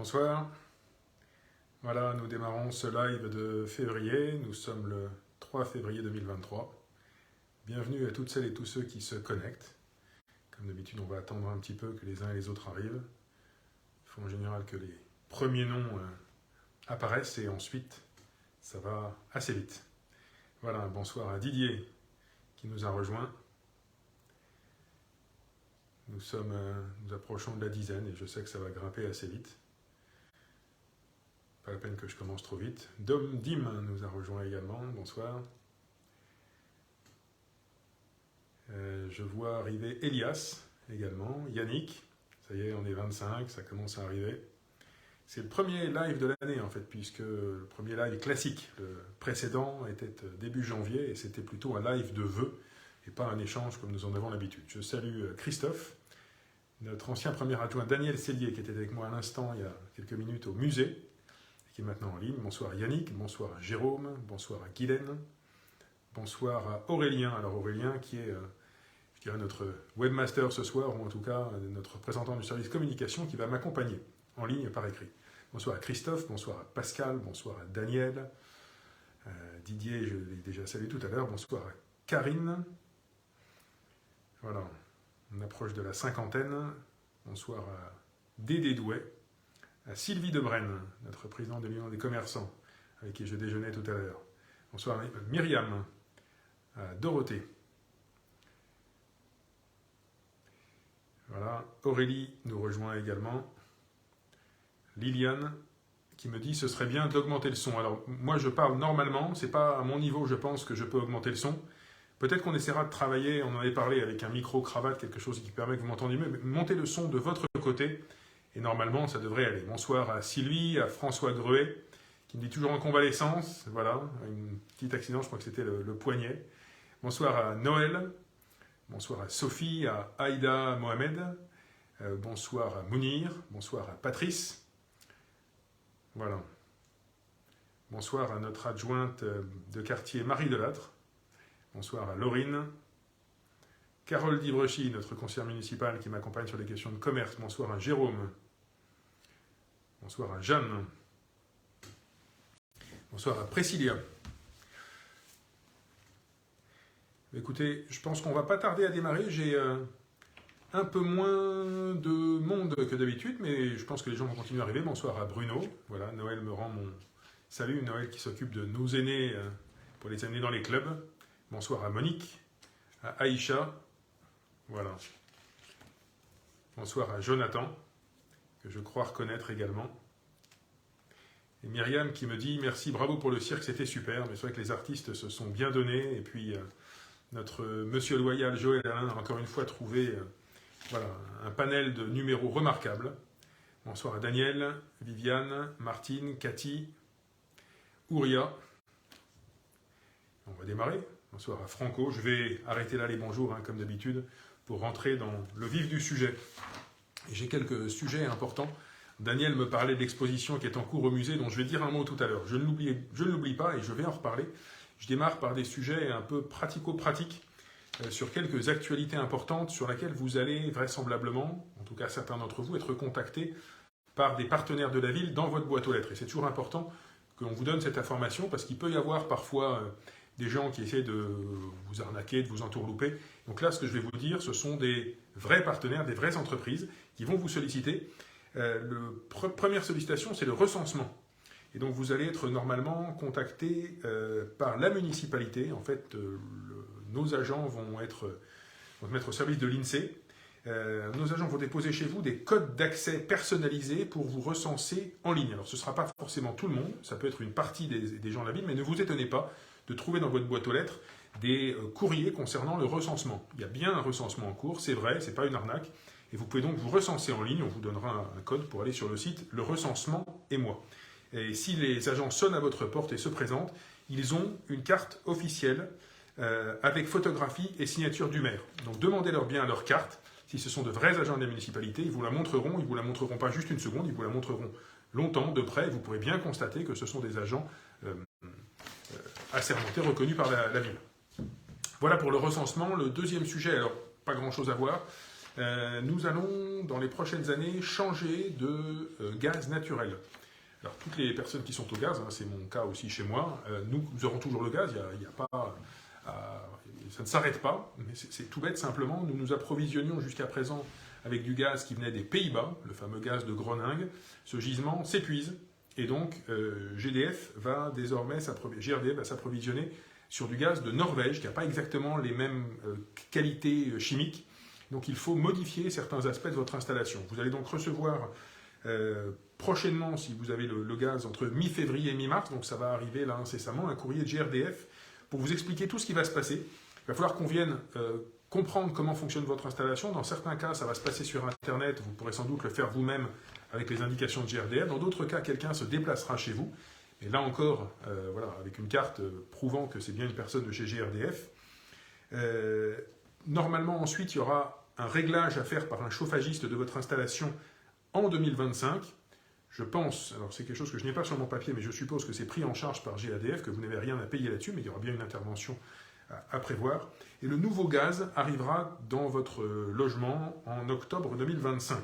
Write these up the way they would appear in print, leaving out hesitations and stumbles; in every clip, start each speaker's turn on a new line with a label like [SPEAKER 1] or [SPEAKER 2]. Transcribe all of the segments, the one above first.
[SPEAKER 1] Bonsoir. Voilà, nous démarrons ce live de février. Nous sommes le 3 février 2023. Bienvenue à toutes celles et tous ceux qui se connectent. Comme d'habitude, on va attendre un petit peu que les uns et les autres arrivent. Il faut en général que les premiers noms apparaissent et ensuite, ça va assez vite. Voilà, bonsoir à Didier qui nous a rejoints. Nous approchons de la dizaine et je sais que ça va grimper assez vite. Pas la peine que je commence trop vite. Dim nous a rejoint également. Bonsoir. Je vois arriver Elias également. Yannick. Ça y est, on est 25, ça commence à arriver. C'est le premier live de l'année en fait, puisque le premier live classique, le précédent était début janvier et c'était plutôt un live de vœux et pas un échange comme nous en avons l'habitude. Je salue Christophe, notre ancien premier adjoint Daniel Cellier qui était avec moi à l'instant il y a quelques minutes au musée, qui est maintenant en ligne. Bonsoir Yannick, bonsoir Jérôme, bonsoir à Guylaine, bonsoir à Aurélien. Alors Aurélien qui est, je dirais, notre webmaster ce soir, ou en tout cas notre représentant du service communication qui va m'accompagner en ligne par écrit. Bonsoir à Christophe, bonsoir à Pascal, bonsoir à Daniel, Didier, je l'ai déjà salué tout à l'heure, bonsoir à Karine. Voilà, on approche de la cinquantaine. Bonsoir à Dédé Douai, à Sylvie Debrenne, notre présidente de l'Union des commerçants, avec qui je déjeunais tout à l'heure. Bonsoir à Myriam, à Dorothée. Voilà, Aurélie nous rejoint également. Liliane, qui me dit « ce serait bien d'augmenter le son ». Alors, moi, je parle normalement, c'est pas à mon niveau, je pense, que je peux augmenter le son. Peut-être qu'on essaiera de travailler, on en avait parlé avec un micro-cravate, quelque chose qui permet que vous m'entendiez mieux, mais montez le son de votre côté. Et normalement, ça devrait aller. Bonsoir à Sylvie, à François Gruet, qui me dit toujours en convalescence. Voilà, un petit accident, je crois que c'était le poignet. Bonsoir à Noël. Bonsoir à Sophie, à Aïda Mohamed. Bonsoir à Mounir. Bonsoir à Patrice. Voilà. Bonsoir à notre adjointe de quartier Marie Delattre. Bonsoir à Laurine. Carole Divrechy, notre conseillère municipale qui m'accompagne sur les questions de commerce. Bonsoir à Jérôme. Bonsoir à Jeanne. Bonsoir à Priscilla. Écoutez, je pense qu'on ne va pas tarder à démarrer. J'ai un peu moins de monde que d'habitude, mais je pense que les gens vont continuer à arriver. Bonsoir à Bruno. Voilà, Noël me rend mon salut. Noël qui s'occupe de nos aînés pour les amener dans les clubs. Bonsoir à Monique, à Aïcha. Voilà. Bonsoir à Jonathan, que je crois reconnaître également. Et Myriam qui me dit « Merci, bravo pour le cirque, c'était super ». Mais c'est vrai que les artistes se sont bien donnés. Et puis, notre monsieur loyal Joël Alain a encore une fois trouvé voilà, un panel de numéros remarquables. Bonsoir à Daniel, Viviane, Martine, Cathy, Ouria. On va démarrer. Bonsoir à Franco. Je vais arrêter là les bonjours, comme d'habitude, pour rentrer dans le vif du sujet. J'ai quelques sujets importants. Daniel me parlait de l'exposition qui est en cours au musée, dont je vais dire un mot tout à l'heure. Je ne l'oublie pas et je vais en reparler. Je démarre par des sujets un peu pratico-pratiques sur quelques actualités importantes sur lesquelles vous allez vraisemblablement, en tout cas certains d'entre vous, être contactés par des partenaires de la ville dans votre boîte aux lettres. Et c'est toujours important qu'on vous donne cette information parce qu'il peut y avoir parfois des gens qui essaient de vous arnaquer, de vous entourlouper. Donc là, ce que je vais vous dire, ce sont des vrais partenaires, des vraies entreprises qui vont vous solliciter. Première sollicitation, c'est le recensement. Et donc, vous allez être normalement contacté par la municipalité. En fait, nos agents vont se mettre au service de l'INSEE. Nos agents vont déposer chez vous des codes d'accès personnalisés pour vous recenser en ligne. Alors, ce ne sera pas forcément tout le monde, ça peut être une partie des gens de la ville, mais ne vous étonnez pas de trouver dans votre boîte aux lettres des courriers concernant le recensement. Il y a bien un recensement en cours, c'est vrai, ce n'est pas une arnaque. Et vous pouvez donc vous recenser en ligne, on vous donnera un code pour aller sur le site « Le recensement et moi ». Et si les agents sonnent à votre porte et se présentent, ils ont une carte officielle avec photographie et signature du maire. Donc demandez-leur bien leur carte. Si ce sont de vrais agents de la municipalité, ils vous la montreront. Ils ne vous la montreront pas juste une seconde, ils vous la montreront longtemps, de près. Vous pourrez bien constater que ce sont des agents assermentés, reconnus par la ville. Voilà pour le recensement. Le deuxième sujet, alors pas grand-chose à voir, Nous allons, dans les prochaines années, changer de gaz naturel. Alors, toutes les personnes qui sont au gaz, hein, c'est mon cas aussi chez moi, nous aurons toujours le gaz, il y a pas, ça ne s'arrête pas, mais c'est tout bête simplement. Nous nous approvisionnions jusqu'à présent avec du gaz qui venait des Pays-Bas, le fameux gaz de Groningue. Ce gisement s'épuise et donc GRDF va s'approvisionner sur du gaz de Norvège qui n'a pas exactement les mêmes qualités chimiques. Donc il faut modifier certains aspects de votre installation. Vous allez donc recevoir prochainement, si vous avez le gaz entre mi-février et mi-mars, donc ça va arriver là incessamment, un courrier de GRDF pour vous expliquer tout ce qui va se passer. Il va falloir qu'on vienne comprendre comment fonctionne votre installation. Dans certains cas, ça va se passer sur Internet. Vous pourrez sans doute le faire vous-même avec les indications de GRDF. Dans d'autres cas, quelqu'un se déplacera chez vous. Et là encore, voilà, avec une carte prouvant que c'est bien une personne de chez GRDF. Normalement, ensuite, il y aura un réglage à faire par un chauffagiste de votre installation en 2025. Je pense, alors c'est quelque chose que je n'ai pas sur mon papier, mais je suppose que c'est pris en charge par GRDF, que vous n'avez rien à payer là-dessus, mais il y aura bien une intervention à prévoir. Et le nouveau gaz arrivera dans votre logement en octobre 2025.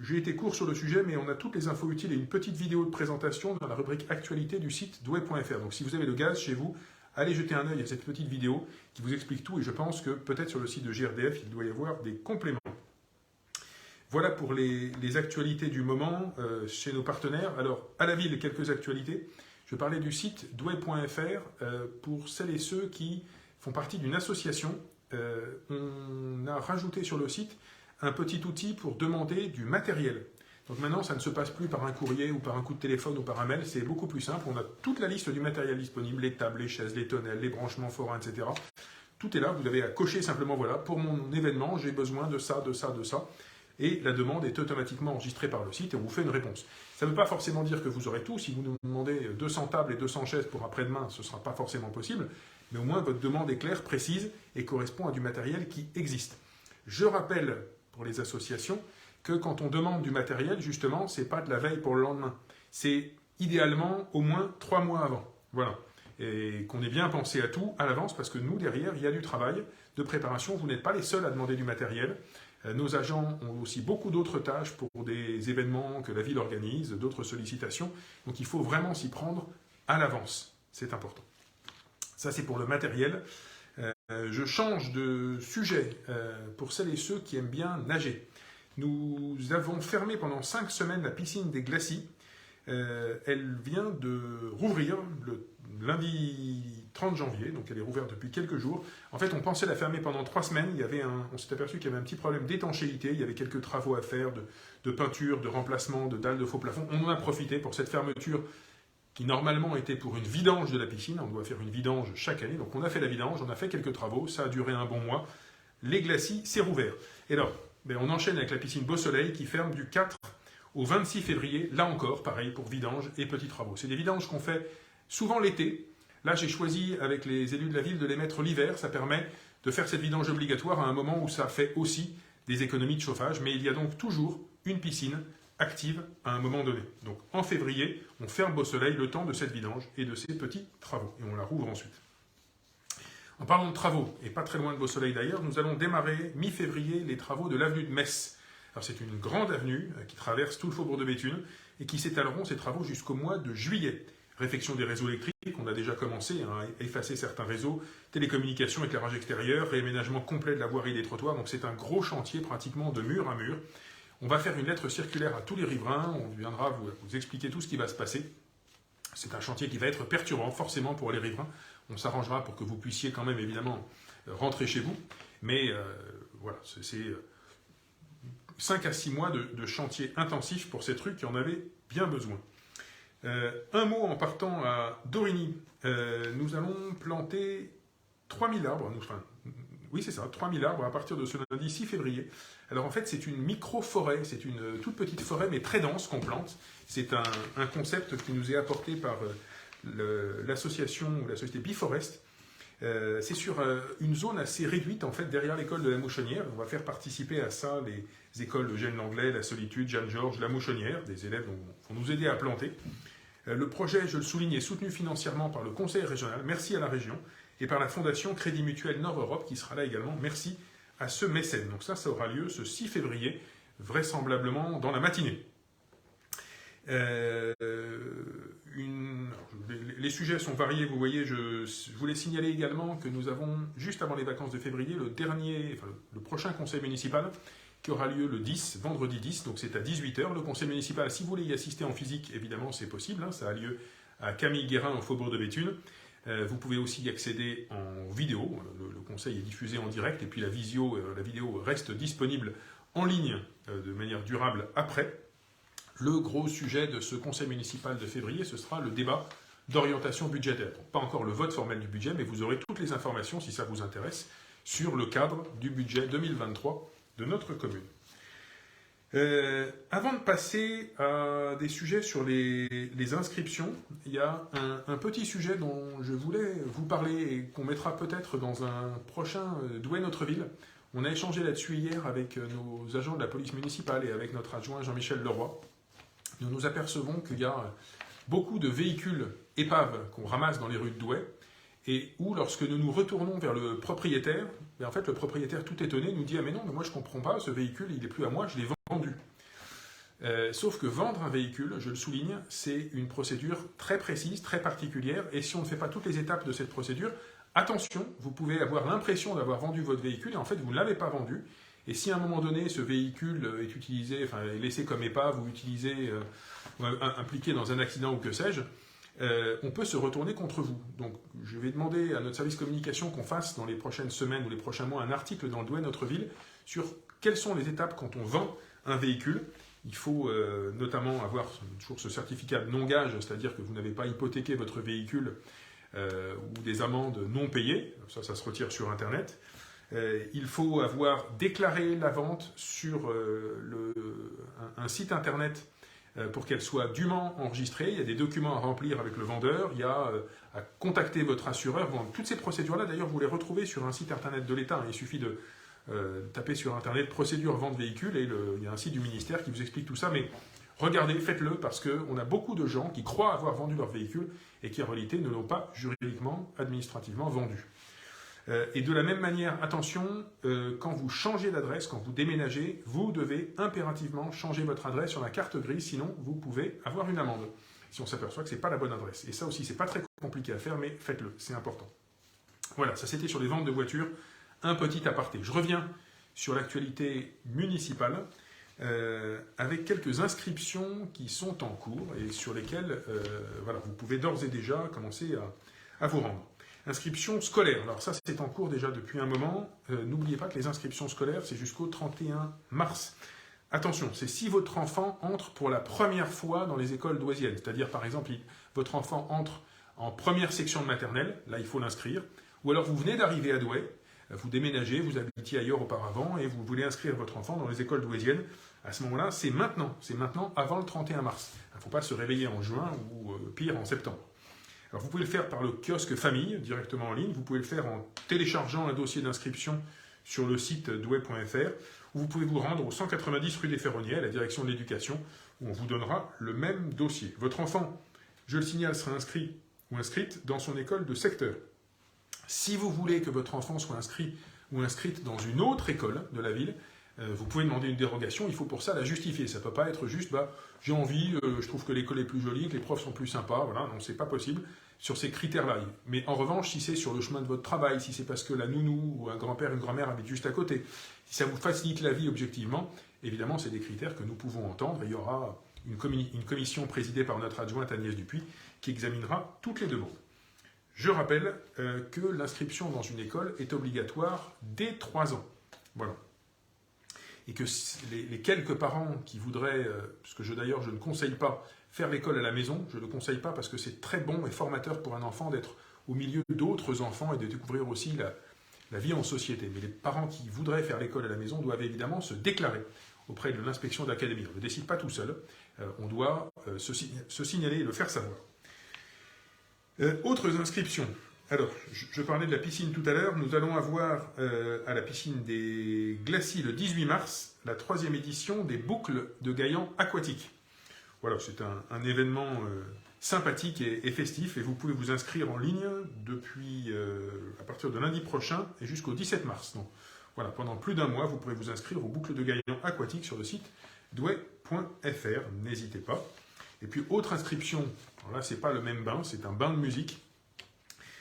[SPEAKER 1] J'ai été court sur le sujet, mais on a toutes les infos utiles et une petite vidéo de présentation dans la rubrique actualité du site douai.fr. Donc si vous avez le gaz chez vous, allez jeter un œil à cette petite vidéo qui vous explique tout, et je pense que peut-être sur le site de GRDF, il doit y avoir des compléments. Voilà pour les actualités du moment chez nos partenaires. Alors, à la ville, quelques actualités. Je parlais du site douai.fr pour celles et ceux qui font partie d'une association. On a rajouté sur le site un petit outil pour demander du matériel. Donc maintenant, ça ne se passe plus par un courrier ou par un coup de téléphone ou par un mail, c'est beaucoup plus simple. On a toute la liste du matériel disponible, les tables, les chaises, les tonnelles, les branchements forains, etc. Tout est là, vous avez à cocher simplement, voilà, pour mon événement, j'ai besoin de ça, de ça, de ça. Et la demande est automatiquement enregistrée par le site et on vous fait une réponse. Ça ne veut pas forcément dire que vous aurez tout. Si vous nous demandez 200 tables et 200 chaises pour après-demain, ce ne sera pas forcément possible. Mais au moins, votre demande est claire, précise et correspond à du matériel qui existe. Je rappelle pour les associations que quand on demande du matériel, justement, ce n'est pas de la veille pour le lendemain. C'est idéalement au moins 3 mois avant. Voilà. Et qu'on ait bien pensé à tout à l'avance parce que nous, derrière, il y a du travail de préparation. Vous n'êtes pas les seuls à demander du matériel. Nos agents ont aussi beaucoup d'autres tâches pour des événements que la ville organise, d'autres sollicitations. Donc il faut vraiment s'y prendre à l'avance. C'est important. Ça, c'est pour le matériel. Je change de sujet pour celles et ceux qui aiment bien nager. Nous avons fermé pendant 5 semaines la piscine des Glacis. Elle vient de rouvrir le lundi 30 janvier, donc elle est rouverte depuis quelques jours. En fait, on pensait la fermer pendant 3 semaines. On s'est aperçu qu'il y avait un petit problème d'étanchéité. Il y avait quelques travaux à faire de peinture, de remplacement, de dalles de faux plafond. On en a profité pour cette fermeture qui normalement était pour une vidange de la piscine. On doit faire une vidange chaque année. Donc on a fait la vidange, on a fait quelques travaux. Ça a duré un bon mois. Les Glacis, c'est rouvert. Et alors, on enchaîne avec la piscine Beau Soleil qui ferme du 4 au 26 février. Là encore, pareil, pour vidange et petits travaux. C'est des vidanges qu'on fait souvent l'été. Là, j'ai choisi avec les élus de la ville de les mettre l'hiver. Ça permet de faire cette vidange obligatoire à un moment où ça fait aussi des économies de chauffage. Mais il y a donc toujours une piscine active à un moment donné. Donc en février, on ferme Beau Soleil le temps de cette vidange et de ces petits travaux. Et on la rouvre ensuite. En parlant de travaux, et pas très loin de Beau Soleil d'ailleurs, nous allons démarrer mi-février les travaux de l'avenue de Metz. Alors c'est une grande avenue qui traverse tout le faubourg de Béthune et qui s'étaleront ces travaux jusqu'au mois de juillet. Réfection des réseaux électriques, on a déjà commencé à effacer certains réseaux, télécommunications, éclairage extérieur, réaménagement complet de la voirie et des trottoirs. Donc c'est un gros chantier pratiquement de mur à mur. On va faire une lettre circulaire à tous les riverains, on viendra vous expliquer tout ce qui va se passer. C'est un chantier qui va être perturbant forcément pour les riverains. On s'arrangera pour que vous puissiez quand même évidemment rentrer chez vous. Mais voilà, c'est 5 à 6 mois de chantier intensif pour ces trucs qui en avaient bien besoin. Un mot en partant à Dorigny. Nous allons planter 3000 arbres. Oui, c'est ça, 3000 arbres à partir de ce lundi 6 février. Alors en fait, c'est une micro-forêt, c'est une toute petite forêt, mais très dense qu'on plante. C'est un concept qui nous est apporté par l'association ou la société Biforest. C'est sur une zone assez réduite, en fait, derrière l'école de la Mouchonnière. On va faire participer à ça les écoles de Eugène Langlais, La Solitude, Jeanne-Georges, la Mouchonnière, des élèves vont nous aider à planter. Le projet, je le souligne, est soutenu financièrement par le Conseil régional. Merci à la région. Et par la Fondation Crédit Mutuel Nord-Europe, qui sera là également. Merci à ce mécène. Donc ça aura lieu ce 6 février, vraisemblablement dans la matinée. Les sujets sont variés, vous voyez, je voulais signaler également que nous avons, juste avant les vacances de février, le prochain conseil municipal qui aura lieu le 10, vendredi 10, donc c'est à 18h. Le conseil municipal, si vous voulez y assister en physique, évidemment c'est possible, ça a lieu à Camille Guérin au Faubourg de Béthune. Vous pouvez aussi y accéder en vidéo, le conseil est diffusé en direct et puis la vidéo reste disponible en ligne de manière durable après. Le gros sujet de ce conseil municipal de février, ce sera le débat d'orientation budgétaire. Donc, pas encore le vote formel du budget, mais vous aurez toutes les informations, si ça vous intéresse, sur le cadre du budget 2023 de notre commune. Avant de passer à des sujets sur les inscriptions, il y a un petit sujet dont je voulais vous parler et qu'on mettra peut-être dans un prochain Douai Notre Ville. On a échangé là-dessus hier avec nos agents de la police municipale et avec notre adjoint Jean-Michel Leroy. Nous nous apercevons qu'il y a beaucoup de véhicules épaves qu'on ramasse dans les rues de Douai et où, lorsque nous nous retournons vers le propriétaire, en fait, le propriétaire, tout étonné, nous dit « Ah mais non, mais moi je ne comprends pas, ce véhicule, il n'est plus à moi, je l'ai vendu. » Sauf que vendre un véhicule, je le souligne, c'est une procédure très précise, très particulière, et si on ne fait pas toutes les étapes de cette procédure, attention, vous pouvez avoir l'impression d'avoir vendu votre véhicule et en fait vous ne l'avez pas vendu. Et si à un moment donné ce véhicule est utilisé, enfin est laissé comme épave ou utilisé, impliqué dans un accident ou que sais-je, on peut se retourner contre vous. Donc je vais demander à notre service communication qu'on fasse dans les prochaines semaines ou les prochains mois un article dans le Douai Notre Ville sur quelles sont les étapes quand on vend un véhicule. Il faut notamment avoir toujours ce certificat de non-gage, c'est-à-dire que vous n'avez pas hypothéqué votre véhicule ou des amendes non payées, ça se retire sur Internet. Il faut avoir déclaré la vente sur un site Internet pour qu'elle soit dûment enregistrée. Il y a des documents à remplir avec le vendeur, il y a à contacter votre assureur. Bon, toutes ces procédures-là, d'ailleurs, vous les retrouvez sur un site Internet de l'État. Il suffit de taper sur Internet « Procédure vente véhicule » et il y a un site du ministère qui vous explique tout ça. Mais regardez, faites-le, parce qu'on a beaucoup de gens qui croient avoir vendu leur véhicule et qui en réalité ne l'ont pas juridiquement, administrativement vendu. Et de la même manière, attention, quand vous changez d'adresse, quand vous déménagez, vous devez impérativement changer votre adresse sur la carte grise, sinon vous pouvez avoir une amende, si on s'aperçoit que ce n'est pas la bonne adresse. Et ça aussi, c'est pas très compliqué à faire, mais faites-le, c'est important. Voilà, ça c'était sur les ventes de voitures, un petit aparté. Je reviens sur l'actualité municipale, avec quelques inscriptions qui sont en cours et sur lesquelles voilà, vous pouvez d'ores et déjà commencer à vous rendre. Inscription scolaire. Alors ça, c'est en cours déjà depuis un moment. N'oubliez pas que les inscriptions scolaires, c'est jusqu'au 31 mars. Attention, c'est si votre enfant entre pour la première fois dans les écoles douaisiennes. C'est-à-dire, par exemple, votre enfant entre en première section de maternelle. Là, il faut l'inscrire. Ou alors, vous venez d'arriver à Douai, vous déménagez, vous habitiez ailleurs auparavant et vous voulez inscrire votre enfant dans les écoles douaisiennes. À ce moment-là, c'est maintenant avant le 31 mars. Il ne faut pas se réveiller en juin ou pire en septembre. Alors, vous pouvez le faire par le kiosque famille, directement en ligne. Vous pouvez le faire en téléchargeant un dossier d'inscription sur le site douai.fr. Ou vous pouvez vous rendre au 190 rue des Ferronniers, à la direction de l'éducation, où on vous donnera le même dossier. Votre enfant, je le signale, sera inscrit ou inscrite dans son école de secteur. Si vous voulez que votre enfant soit inscrit ou inscrite dans une autre école de la ville, vous pouvez demander une dérogation, il faut pour ça la justifier. Ça ne peut pas être juste, j'ai envie, je trouve que l'école est plus jolie, que les profs sont plus sympas, voilà, non, c'est pas possible sur ces critères-là. Mais en revanche, si c'est sur le chemin de votre travail, si c'est parce que la nounou ou un grand-père, une grand-mère habite juste à côté, si ça vous facilite la vie objectivement, évidemment, c'est des critères que nous pouvons entendre. Et il y aura une commission présidée par notre adjointe Agnès Dupuis qui examinera toutes les demandes. Je rappelle que l'inscription dans une école est obligatoire dès 3 ans. Voilà. Et que les quelques parents qui voudraient, parce que d'ailleurs je ne conseille pas faire l'école à la maison, je ne le conseille pas parce que c'est très bon et formateur pour un enfant d'être au milieu d'autres enfants et de découvrir aussi la vie en société. Mais les parents qui voudraient faire l'école à la maison doivent évidemment se déclarer auprès de l'inspection d'académie. On ne le décide pas tout seul, on doit se signaler et le faire savoir. Autres inscriptions. Alors, je parlais de la piscine tout à l'heure. Nous allons avoir à la piscine des Glacis le 18 mars la 3e édition des boucles de Gaillan aquatiques. Voilà, c'est un événement sympathique et festif et vous pouvez vous inscrire en ligne depuis à partir de lundi prochain et jusqu'au 17 mars. Donc, Voilà, pendant plus d'un mois, vous pourrez vous inscrire aux boucles de gagnants aquatiques sur le site douai.fr. N'hésitez pas. Et puis, autre inscription, alors là, ce n'est pas le même bain, c'est un bain de musique.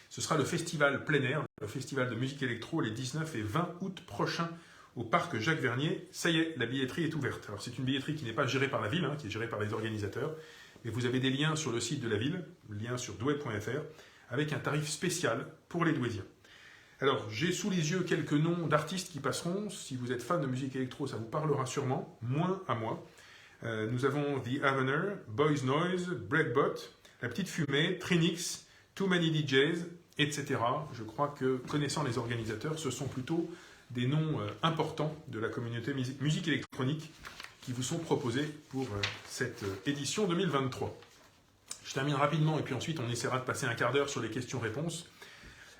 [SPEAKER 1] Ce sera le festival plein air, le festival de musique électro, les 19 et 20 août prochains au parc Jacques Vernier. Ça y est, la billetterie est ouverte. Alors, c'est une billetterie qui n'est pas gérée par la ville, qui est gérée par les organisateurs. Mais vous avez des liens sur le site de la ville, le lien sur douai.fr, avec un tarif spécial pour les Douaisiens. Alors, j'ai sous les yeux quelques noms d'artistes qui passeront. Si vous êtes fan de musique électro, ça vous parlera sûrement, moins à moi. Nous avons The Avener, Boys Noise, Breakbot, La Petite Fumée, Trinix, Too Many DJs, etc. Je crois que, connaissant les organisateurs, ce sont plutôt des noms importants de la communauté musique électronique qui vous sont proposés pour cette édition 2023. Je termine rapidement et puis ensuite on essaiera de passer un quart d'heure sur les questions-réponses.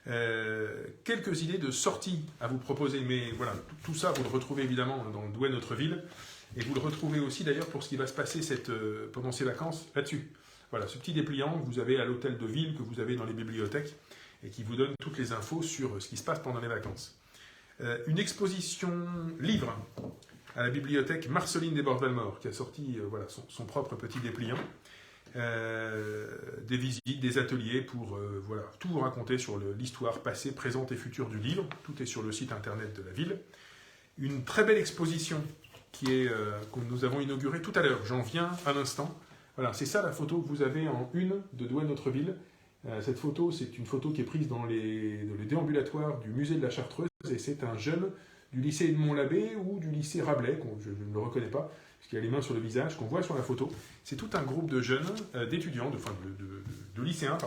[SPEAKER 1] Quelques idées de sorties à vous proposer, mais voilà, tout ça vous le retrouvez évidemment dans le Douai Notre Ville, et vous le retrouvez aussi d'ailleurs pour ce qui va se passer pendant ces vacances là-dessus. Voilà, ce petit dépliant que vous avez à l'hôtel de ville, que vous avez dans les bibliothèques, et qui vous donne toutes les infos sur ce qui se passe pendant les vacances. Une exposition livre à la bibliothèque Marceline des Bordes-Valmore, qui a sorti voilà, son propre petit dépliant. Des visites, des ateliers pour voilà, tout vous raconter sur l'histoire passée, présente et future du livre. Tout est sur le site internet de la ville. Une très belle exposition que nous avons inaugurée tout à l'heure. J'en viens à l'instant. Voilà, c'est ça la photo que vous avez en une de Douai Notre Ville. Cette photo, c'est une photo qui est prise dans les déambulatoires du musée de la Chartreuse, et c'est un jeune du lycée Edmond-Labbé ou du lycée Rabelais, je ne le reconnais pas, parce qu'il a les mains sur le visage, qu'on voit sur la photo. C'est tout un groupe de jeunes, d'étudiants, de lycéens,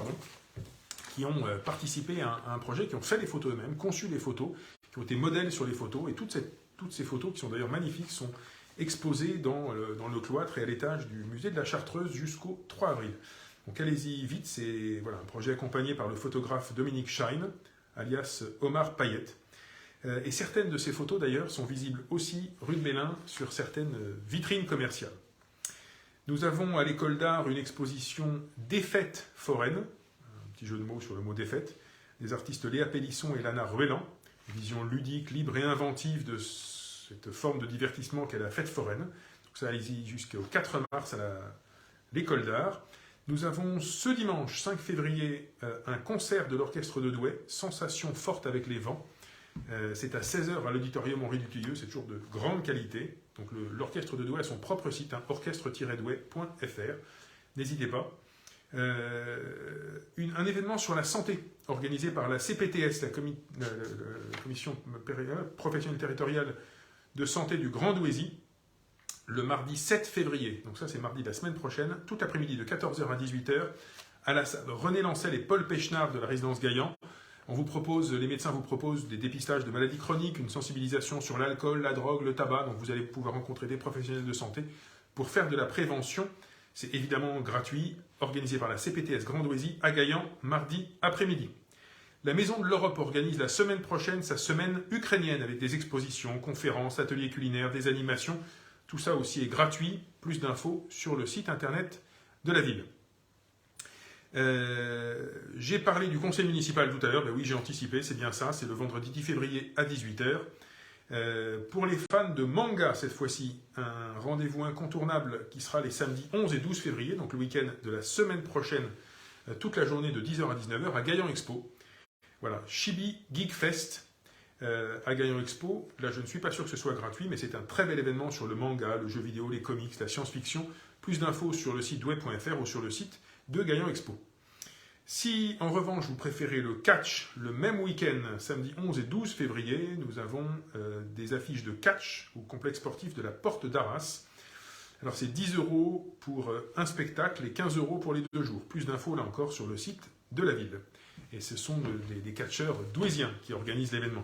[SPEAKER 1] qui ont participé à un projet, qui ont fait les photos eux-mêmes, conçu les photos, qui ont été modèles sur les photos, et toutes ces photos, qui sont d'ailleurs magnifiques, sont exposées dans le cloître et à l'étage du musée de la Chartreuse jusqu'au 3 avril. Donc allez-y vite, c'est voilà, un projet accompagné par le photographe Dominique Schein, alias Omar Payette. Et certaines de ces photos, d'ailleurs, sont visibles aussi rue de Mélin sur certaines vitrines commerciales. Nous avons à l'école d'art une exposition défaite foraine, un petit jeu de mots sur le mot défaite, des artistes Léa Pélisson et Lana Ruellan, une vision ludique, libre et inventive de cette forme de divertissement qu'est la fête foraine. Donc ça, allez-y jusqu'au 4 mars à l'école d'art. Nous avons ce dimanche 5 février un concert de l'orchestre de Douai, Sensation forte avec les vents. C'est à 16h à l'auditorium Henri Dutilleux, c'est toujours de grande qualité. Donc l'orchestre de Douai a son propre site, orchestre-douai.fr. N'hésitez pas. Un événement sur la santé organisé par la CPTS, la Commission professionnelle territoriale de santé du Grand Douaisis, le mardi 7 février. Donc ça c'est mardi de la semaine prochaine, tout l'après-midi de 14h à 18h, à la salle René Lancel et Paul Pechnard de la résidence Gaillan. Les médecins vous proposent des dépistages de maladies chroniques, une sensibilisation sur l'alcool, la drogue, le tabac. Donc vous allez pouvoir rencontrer des professionnels de santé pour faire de la prévention. C'est évidemment gratuit, organisé par la CPTS Grand Douaisis à Gaillan, mardi après-midi. La Maison de l'Europe organise la semaine prochaine sa semaine ukrainienne avec des expositions, conférences, ateliers culinaires, des animations. Tout ça aussi est gratuit. Plus d'infos sur le site internet de la ville. J'ai parlé du conseil municipal tout à l'heure, ben oui j'ai anticipé, c'est bien ça, c'est le vendredi 10 février à 18h. Pour les fans de manga cette fois-ci, un rendez-vous incontournable qui sera les samedis 11 et 12 février, donc le week-end de la semaine prochaine, toute la journée de 10h à 19h à Gaillan Expo. Voilà, Chibi Geek Fest à Gaillan Expo. Là je ne suis pas sûr que ce soit gratuit, mais c'est un très bel événement sur le manga, le jeu vidéo, les comics, la science-fiction. Plus d'infos sur le site douai.fr ou sur le site de Gaillan Expo. Si en revanche vous préférez le catch, le même week-end, samedi 11 et 12 février, nous avons des affiches de catch au complexe sportif de la Porte d'Arras. Alors c'est 10 € pour un spectacle et 15 € pour les 2 jours. Plus d'infos là encore sur le site de la ville. Et ce sont des catcheurs douaisiens qui organisent l'événement.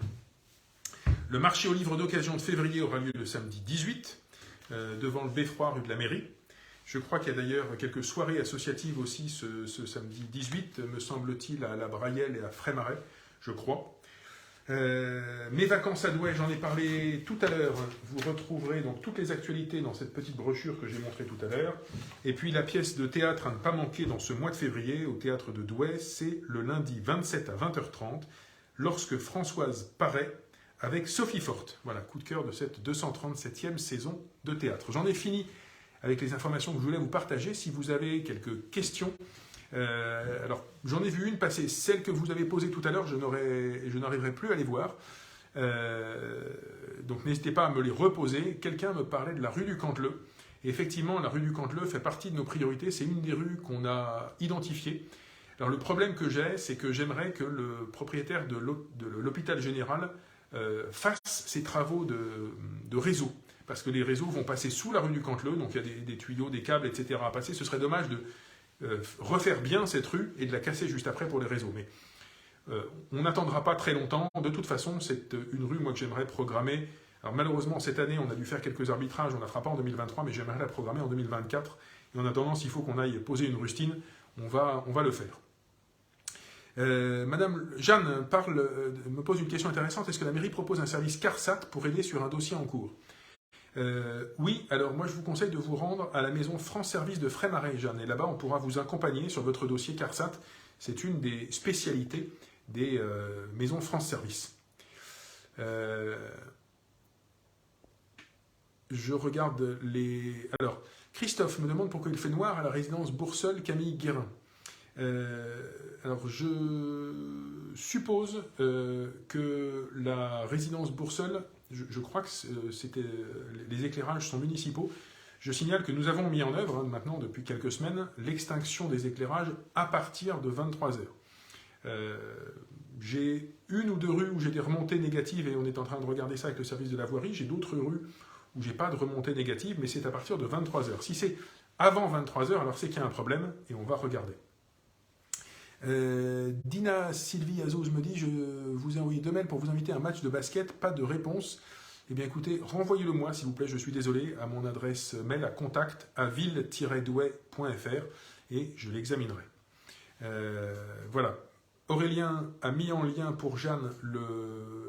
[SPEAKER 1] Le marché aux livres d'occasion de février aura lieu le samedi 18 devant le Beffroi rue de la Mairie. Je crois qu'il y a d'ailleurs quelques soirées associatives aussi ce samedi 18, me semble-t-il, à la Brayelle et à Frémarais, je crois. Mes vacances à Douai, j'en ai parlé tout à l'heure. Vous retrouverez donc toutes les actualités dans cette petite brochure que j'ai montrée tout à l'heure. Et puis la pièce de théâtre à ne pas manquer dans ce mois de février au théâtre de Douai, c'est le lundi 27 à 20h30, lorsque Françoise paraît avec Sophie Forte. Voilà, coup de cœur de cette 237e saison de théâtre. J'en ai fini avec les informations que je voulais vous partager. Si vous avez quelques questions, alors j'en ai vu une passer, celle que vous avez posée tout à l'heure, je n'arriverai plus à les voir. Donc n'hésitez pas à me les reposer. Quelqu'un me parlait de la rue du Canteleu. Et effectivement, la rue du Canteleu fait partie de nos priorités. C'est une des rues qu'on a identifiées. Alors le problème que j'ai, c'est que j'aimerais que le propriétaire de l'hôpital général fasse ses travaux de réseau. Parce que les réseaux vont passer sous la rue du Canteleu, donc il y a des tuyaux, des câbles, etc. à passer. Ce serait dommage de refaire bien cette rue et de la casser juste après pour les réseaux. Mais on n'attendra pas très longtemps. De toute façon, c'est une rue moi, que j'aimerais programmer. Alors malheureusement, cette année, on a dû faire quelques arbitrages. On ne la fera pas en 2023, mais j'aimerais la programmer en 2024. Et en attendant, s'il faut qu'on aille poser une rustine, on va le faire. Madame Jeanne me pose une question intéressante. Est-ce que la mairie propose un service CARSAT pour aider sur un dossier en cours? Oui, alors moi je vous conseille de vous rendre à la maison France Service de Frémarais, Jeanne. Et là-bas, on pourra vous accompagner sur votre dossier CARSAT. C'est une des spécialités des maisons France Service. Je regarde les... Alors, Christophe me demande pourquoi il fait noir à la résidence Bourseul Camille Guérin. Alors, je suppose que la résidence Bourseul, je crois que les éclairages sont municipaux. Je signale que nous avons mis en œuvre, maintenant depuis quelques semaines, l'extinction des éclairages à partir de 23 h. J'ai une ou deux rues où j'ai des remontées négatives et on est en train de regarder ça avec le service de la voirie. J'ai d'autres rues où j'ai pas de remontée négative, mais c'est à partir de 23 h. Si c'est avant 23 h, alors c'est qu'il y a un problème et on va regarder. Dina Sylvie Azouz me dit: je vous ai envoyé 2 mails pour vous inviter à un match de basket, pas de réponse. Eh bien écoutez, renvoyez-le moi s'il vous plaît, je suis désolé, à mon adresse mail à contact@ville-douai.fr et je l'examinerai. Voilà. Aurélien a mis en lien pour Jeanne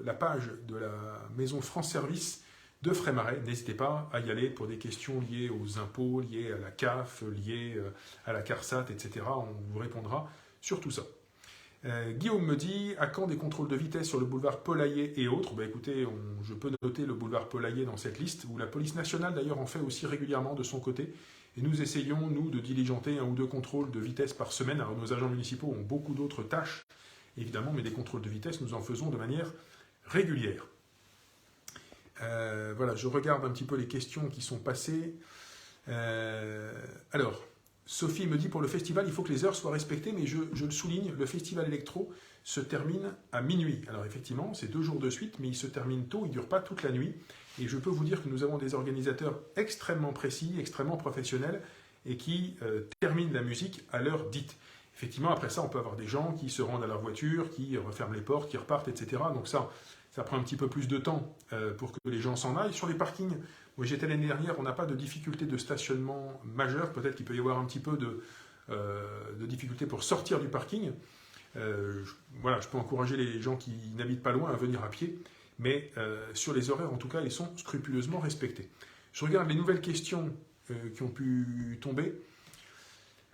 [SPEAKER 1] la page de la maison France Service de Frémarais. N'hésitez pas à y aller pour des questions liées aux impôts, liées à la CAF, liées à la CARSAT, etc. On vous répondra sur tout ça. Guillaume me dit: à quand des contrôles de vitesse sur le boulevard Polaillé et autres? Écoutez, je peux noter le boulevard Polaillé dans cette liste, où la police nationale d'ailleurs en fait aussi régulièrement de son côté. Et nous essayons, nous, de diligenter 1 ou 2 contrôles de vitesse par semaine. Alors nos agents municipaux ont beaucoup d'autres tâches, évidemment, mais des contrôles de vitesse, nous en faisons de manière régulière. Voilà, je regarde un petit peu les questions qui sont passées. Alors, Sophie me dit: pour le festival, il faut que les heures soient respectées, mais je le souligne, le festival électro se termine à minuit. Alors effectivement, c'est 2 jours de suite, mais il se termine tôt, il ne dure pas toute la nuit. Et je peux vous dire que nous avons des organisateurs extrêmement précis, extrêmement professionnels, et qui terminent la musique à l'heure dite. Effectivement, après ça, on peut avoir des gens qui se rendent à leur voiture, qui referment les portes, qui repartent, etc. Donc ça prend un petit peu plus de temps pour que les gens s'en aillent. Sur les parkings, moi j'étais l'année dernière, on n'a pas de difficulté de stationnement majeure. Peut-être qu'il peut y avoir un petit peu de difficulté pour sortir du parking. Voilà, je peux encourager les gens qui n'habitent pas loin à venir à pied. Mais sur les horaires, en tout cas, ils sont scrupuleusement respectés. Je regarde les nouvelles questions qui ont pu tomber.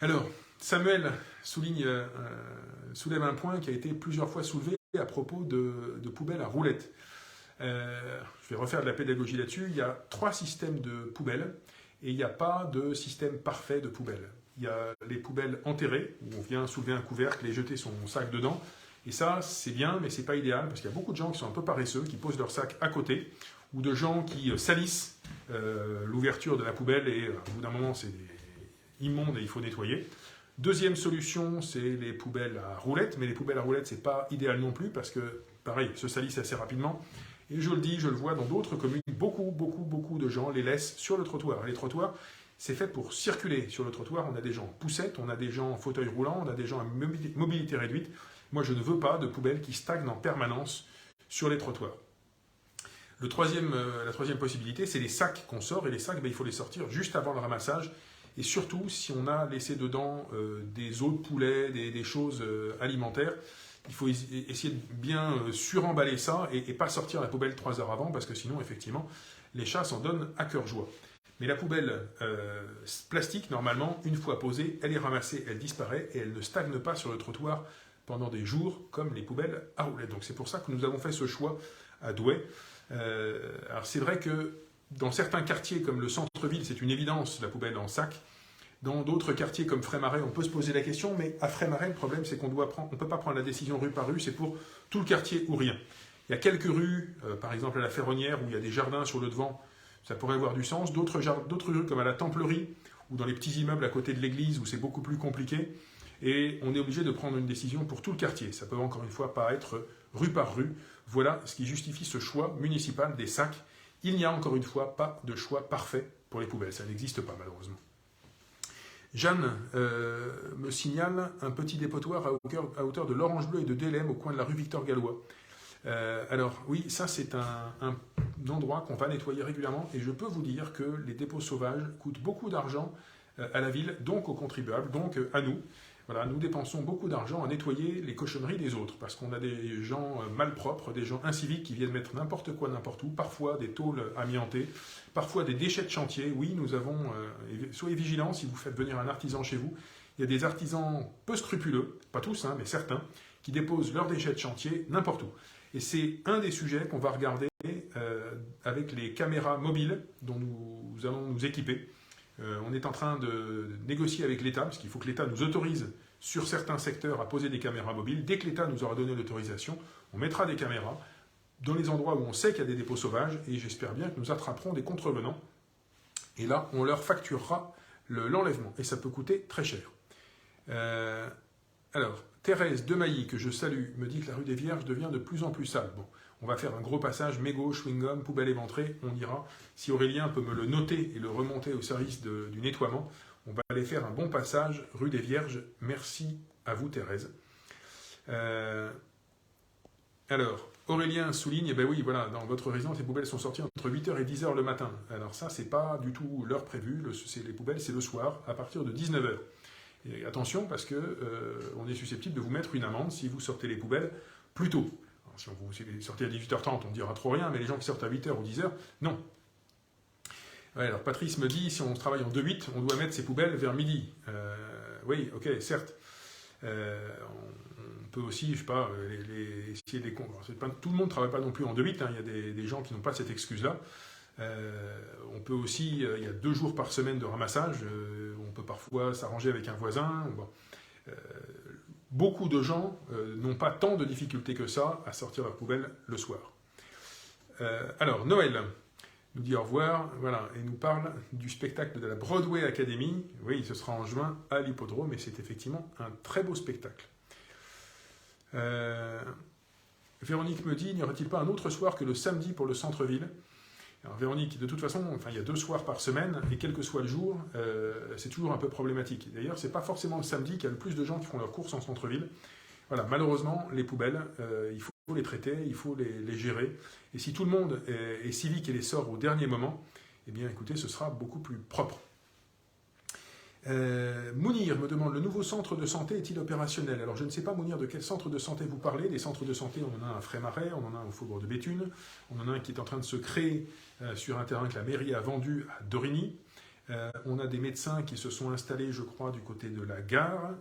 [SPEAKER 1] Alors, Samuel soulève un point qui a été plusieurs fois soulevé à propos de poubelles à roulettes. Je vais refaire de la pédagogie là-dessus. Il y a 3 systèmes de poubelles et il n'y a pas de système parfait de poubelles. Il y a les poubelles enterrées, où on vient soulever un couvercle et jeter son sac dedans. Et ça, c'est bien, mais c'est pas idéal, parce qu'il y a beaucoup de gens qui sont un peu paresseux, qui posent leur sac à côté, ou de gens qui salissent l'ouverture de la poubelle, et au bout d'un moment, c'est immonde et il faut nettoyer. Deuxième solution, c'est les poubelles à roulettes, mais les poubelles à roulettes, c'est pas idéal non plus, parce que, pareil, se salissent assez rapidement. Et je le dis, je le vois dans d'autres communes, beaucoup de gens les laissent sur le trottoir. Et les trottoirs, c'est fait pour circuler. Sur le trottoir, on a des gens en poussette, on a des gens en fauteuil roulant, on a des gens à mobilité réduite. Moi, je ne veux pas de poubelles qui stagnent en permanence sur les trottoirs. La troisième possibilité, c'est les sacs qu'on sort. Et les sacs, il faut les sortir juste avant le ramassage. Et surtout, si on a laissé dedans des os de poulet, des choses alimentaires, il faut essayer de bien suremballer ça et pas sortir la poubelle 3 heures avant, parce que sinon, effectivement, les chats s'en donnent à cœur joie. Mais la poubelle plastique, normalement, une fois posée, elle est ramassée, elle disparaît et elle ne stagne pas sur le trottoir pendant des jours, comme les poubelles à roulettes. Donc c'est pour ça que nous avons fait ce choix à Douai. Alors c'est vrai que dans certains quartiers comme le centre-ville, c'est une évidence, la poubelle en sac. Dans d'autres quartiers comme Frémarais, on peut se poser la question, mais à Frémarais, le problème, c'est qu'on ne peut pas prendre la décision rue par rue, c'est pour tout le quartier ou rien. Il y a quelques rues, par exemple à la Ferronnière, où il y a des jardins sur le devant, ça pourrait avoir du sens. D'autres rues, comme à la Templerie, ou dans les petits immeubles à côté de l'église, où c'est beaucoup plus compliqué, et on est obligé de prendre une décision pour tout le quartier. Ça peut encore une fois pas être rue par rue. Voilà ce qui justifie ce choix municipal des sacs. Il n'y a encore une fois pas de choix parfait pour les poubelles. Ça n'existe pas, malheureusement. Jeanne me signale un petit dépotoir à hauteur de l'Orange Bleu et de Delem au coin de la rue Victor-Gallois. Alors oui, ça c'est un endroit qu'on va nettoyer régulièrement et je peux vous dire que les dépôts sauvages coûtent beaucoup d'argent à la ville, donc aux contribuables, donc à nous. Voilà, nous dépensons beaucoup d'argent à nettoyer les cochonneries des autres parce qu'on a des gens malpropres, des gens inciviques qui viennent mettre n'importe quoi n'importe où, parfois des tôles amiantées, parfois des déchets de chantier. Oui, nous avons, soyez vigilants si vous faites venir un artisan chez vous. Il y a des artisans peu scrupuleux, pas tous, hein, mais certains, qui déposent leurs déchets de chantier n'importe où. Et c'est un des sujets qu'on va regarder avec les caméras mobiles dont nous allons nous équiper. On est en train de négocier avec l'État, parce qu'il faut que l'État nous autorise sur certains secteurs à poser des caméras mobiles. Dès que l'État nous aura donné l'autorisation, on mettra des caméras dans les endroits où on sait qu'il y a des dépôts sauvages, et j'espère bien que nous attraperons des contrevenants. Et là, on leur facturera l'enlèvement, et ça peut coûter très cher. Alors, Thérèse Demailly, que je salue, me dit que la rue des Vierges devient de plus en plus sale. Bon, on va faire un gros passage, mégots, chewing-gum, poubelle éventrée, on ira. Si Aurélien peut me le noter et le remonter au service du nettoiement, on va aller faire un bon passage, rue des Vierges. Merci à vous, Thérèse. Alors, Aurélien souligne, eh ben oui, voilà, dans votre résidence, les poubelles sont sorties entre 8h et 10h le matin. Alors ça, c'est pas du tout l'heure prévue, les poubelles, c'est le soir, à partir de 19h. Et attention, parce que on est susceptible de vous mettre une amende si vous sortez les poubelles plus tôt. Alors, si vous sortez à 18h30, on ne dira trop rien, mais les gens qui sortent à 8h ou 10h, non. Ouais, alors Patrice me dit, si on travaille en 2-8, on doit mettre ses poubelles vers midi. Oui, ok, certes. On peut aussi, je sais pas, essayer des... Tout le monde ne travaille pas non plus en 2-8, hein, il y a des gens qui n'ont pas cette excuse-là. On peut aussi, il y a 2 jours par semaine de ramassage, on peut parfois s'arranger avec un voisin. Bon. Beaucoup de gens n'ont pas tant de difficultés que ça à sortir leur poubelle le soir. Alors, Noël nous dit au revoir, voilà, et nous parle du spectacle de la Broadway Academy. Oui, ce sera en juin à l'Hippodrome, et c'est effectivement un très beau spectacle. Véronique me dit, n'y aurait-il pas un autre soir que le samedi pour le centre-ville ? Alors Véronique, de toute façon, enfin, il y a 2 soirs par semaine, et quel que soit le jour, c'est toujours un peu problématique. D'ailleurs, c'est pas forcément le samedi qu'il y a le plus de gens qui font leurs courses en centre-ville. Voilà, malheureusement, les poubelles, il faut les traiter, il faut les gérer. Et si tout le monde est civique et les sort au dernier moment, eh bien, écoutez, ce sera beaucoup plus propre. Mounir me demande, le nouveau centre de santé est-il opérationnel? Alors je ne sais pas, Mounir, de quel centre de santé vous parlez. Des centres de santé, on en a un à Frémarais, on en a un au Faubourg de Béthune, on en a un qui est en train de se créer sur un terrain que la mairie a vendu à Dorigny. On a des médecins qui se sont installés, je crois, du côté de la gare,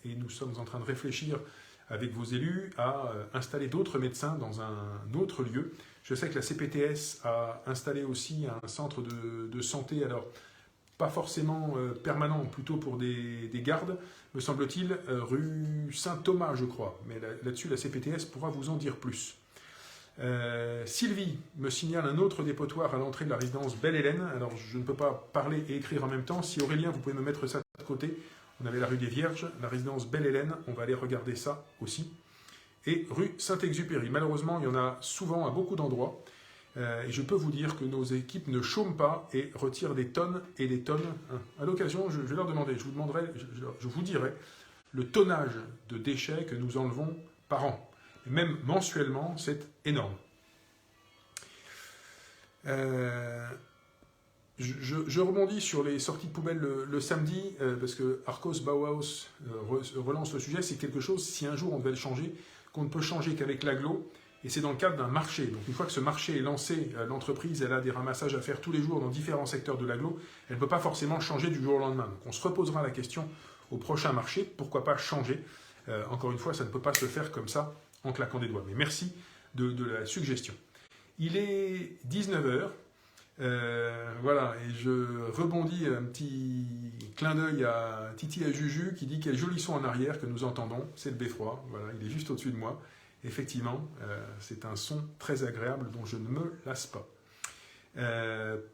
[SPEAKER 1] et nous sommes en train de réfléchir avec vos élus à installer d'autres médecins dans un autre lieu. Je sais que la CPTS a installé aussi un centre de santé, alors pas forcément permanent, plutôt pour des gardes, me semble-t-il, rue Saint-Thomas, je crois. Mais là-dessus, la CPTS pourra vous en dire plus. Sylvie me signale un autre dépotoir à l'entrée de la résidence Belle-Hélène. Alors, je ne peux pas parler et écrire en même temps. Si Aurélien, vous pouvez me mettre ça de côté. On avait la rue des Vierges, la résidence Belle-Hélène. On va aller regarder ça aussi. Et rue Saint-Exupéry. Malheureusement, il y en a souvent à beaucoup d'endroits. Et je peux vous dire que nos équipes ne chôment pas et retirent des tonnes et des tonnes. À l'occasion, je vais leur demander, je vous dirai le tonnage de déchets que nous enlevons par an. Et même mensuellement, c'est énorme. Je rebondis sur les sorties de poubelles le samedi, parce que Arcos Bauhaus relance le sujet. C'est quelque chose, si un jour on devait le changer, qu'on ne peut changer qu'avec l'agglo. Et c'est dans le cadre d'un marché. Donc une fois que ce marché est lancé, l'entreprise elle a des ramassages à faire tous les jours dans différents secteurs de l'agglo. Elle ne peut pas forcément changer du jour au lendemain. Donc on se reposera la question au prochain marché. Pourquoi pas changer? Encore une fois, ça ne peut pas se faire comme ça en claquant des doigts. Mais merci de la suggestion. Il est 19 heures. Voilà, et je rebondis un petit clin d'œil à Titi et Juju qui dit quel joli son en arrière que nous entendons, c'est le beffroi, voilà, il est juste au-dessus de moi. Effectivement, c'est un son très agréable dont je ne me lasse pas.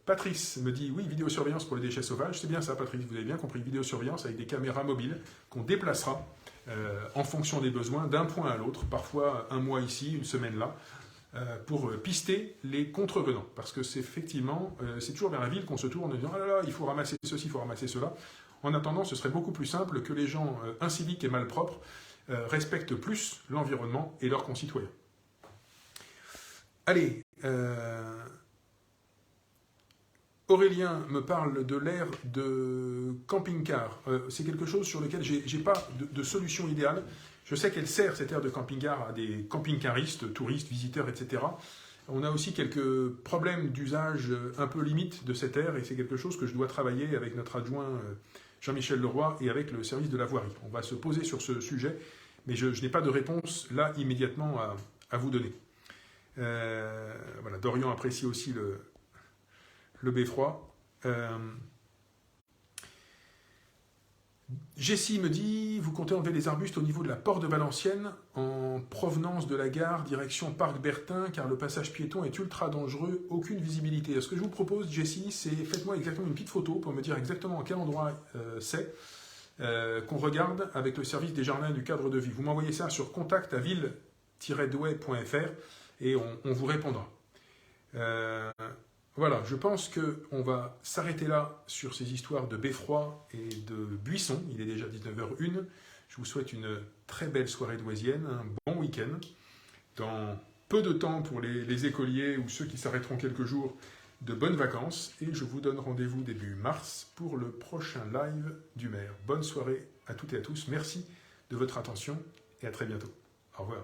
[SPEAKER 1] Patrice me dit oui, vidéosurveillance pour les déchets sauvages, c'est bien ça Patrice, vous avez bien compris, vidéosurveillance avec des caméras mobiles qu'on déplacera en fonction des besoins d'un point à l'autre, parfois un mois ici, une semaine là, pour pister les contrevenants. Parce que c'est effectivement, c'est toujours vers la ville qu'on se tourne en disant « Ah là là, il faut ramasser ceci, il faut ramasser cela ». En attendant, ce serait beaucoup plus simple que les gens inciviques et malpropres respectent plus l'environnement et leurs concitoyens. Allez, Aurélien me parle de l'ère de camping-car. C'est quelque chose sur lequel je n'ai pas de solution idéale. Je sais qu'elle sert, cette aire de camping-car, à des camping-caristes, touristes, visiteurs, etc. On a aussi quelques problèmes d'usage un peu limite de cette aire et c'est quelque chose que je dois travailler avec notre adjoint Jean-Michel Leroy et avec le service de la voirie. On va se poser sur ce sujet, mais je n'ai pas de réponse là immédiatement à vous donner. Voilà, Dorian apprécie aussi le beffroi. Jessie me dit, vous comptez enlever les arbustes au niveau de la porte de Valenciennes en provenance de la gare, direction Parc Bertin, car le passage piéton est ultra dangereux, aucune visibilité. Ce que je vous propose, Jessie, c'est faites-moi exactement une petite photo pour me dire exactement à quel endroit c'est, qu'on regarde avec le service des jardins du cadre de vie. Vous m'envoyez ça sur contact@ville-douai.fr et on vous répondra. Voilà, je pense qu'on va s'arrêter là sur ces histoires de beffroi et de buissons. Il est déjà 19h01. Je vous souhaite une très belle soirée douaisienne, un bon week-end. Dans peu de temps pour les écoliers ou ceux qui s'arrêteront quelques jours, de bonnes vacances. Et je vous donne rendez-vous début mars pour le prochain live du maire. Bonne soirée à toutes et à tous. Merci de votre attention et à très bientôt. Au revoir.